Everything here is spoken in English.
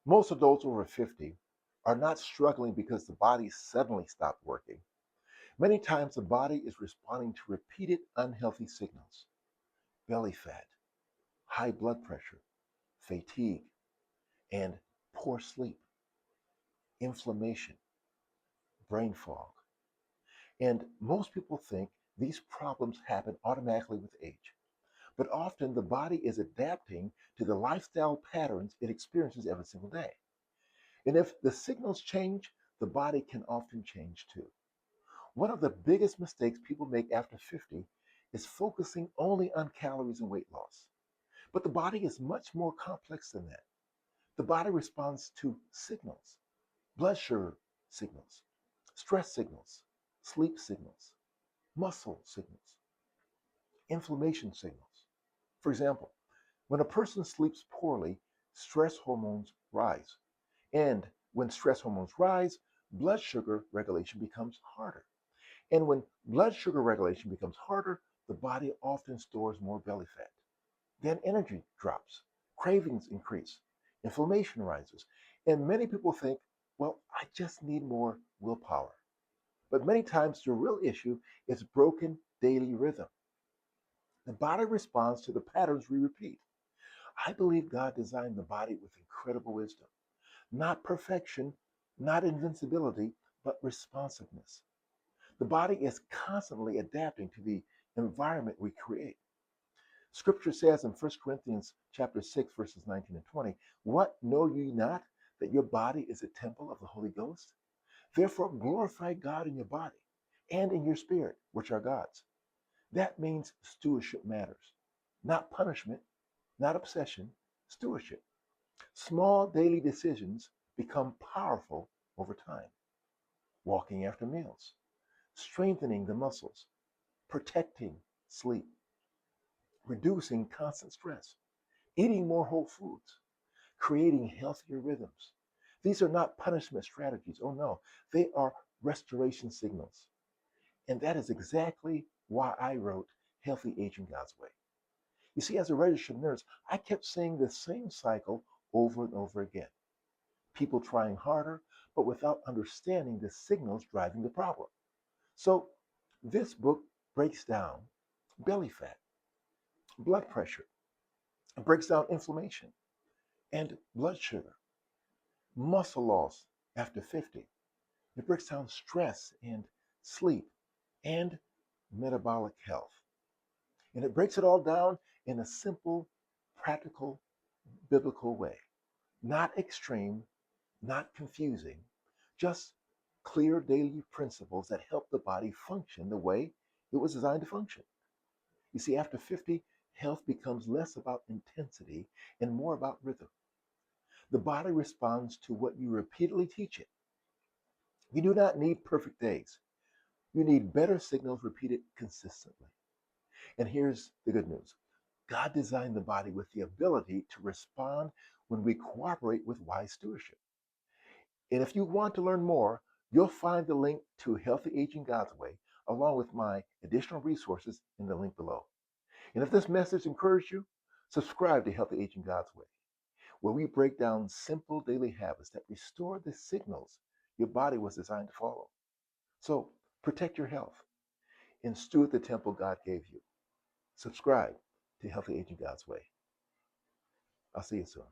Most adults over 50 are not struggling because the body suddenly stopped working. Many times the body is responding to repeated unhealthy signals: belly fat, high blood pressure, fatigue, and poor sleep, inflammation, brain fog. And most people think these problems happen automatically with age. But often the body is adapting to the lifestyle patterns it experiences every single day. And if the signals change, the body can often change too. One of the biggest mistakes people make after 50 is focusing only on calories and weight loss. But the body is much more complex than that. The body responds to signals: blood sugar signals, stress signals, sleep signals, muscle signals, inflammation signals. For example, when a person sleeps poorly, stress hormones rise. And when stress hormones rise, blood sugar regulation becomes harder. And when blood sugar regulation becomes harder, the body often stores more belly fat. Then energy drops, cravings increase, inflammation rises. And many people think, well, I just need more willpower. But many times the real issue is broken daily rhythm. The body responds to the patterns we repeat. I believe God designed the body with incredible wisdom. Not perfection, not invincibility, but responsiveness. The body is constantly adapting to the environment we create. Scripture says in 1 Corinthians chapter 6, verses 19 and 20, "What know ye not, that your body is a temple of the Holy Ghost? Therefore glorify God in your body and in your spirit, which are God's." That means stewardship matters. Not punishment, not obsession, stewardship. Small daily decisions become powerful over time. Walking after meals, strengthening the muscles, protecting sleep, reducing constant stress, eating more whole foods, creating healthier rhythms. These are not punishment strategies. Oh no, they are restoration signals. And that is exactly why I wrote Healthy Aging God's Way. You see, as a registered nurse, I kept seeing the same cycle over and over again. People trying harder, but without understanding the signals driving the problem. So this book breaks down belly fat, blood pressure, it breaks down inflammation and blood sugar, muscle loss after 50. It breaks down stress and sleep and metabolic health. And it breaks it all down in a simple, practical, biblical way. Not extreme, not confusing, just clear daily principles that help the body function the way it was designed to function. You see, after 50, health becomes less about intensity and more about rhythm. The body responds to what you repeatedly teach it. You do not need perfect days. You need better signals repeated consistently. And here's the good news: God designed the body with the ability to respond when we cooperate with wise stewardship. And if you want to learn more, you'll find the link to Healthy Aging God's Way, along with my additional resources in the link below. And if this message encouraged you, subscribe to Healthy Aging God's Way, where we break down simple daily habits that restore the signals your body was designed to follow. So protect your health and steward the temple God gave you. Subscribe to Healthy Aging God's Way. I'll see you soon.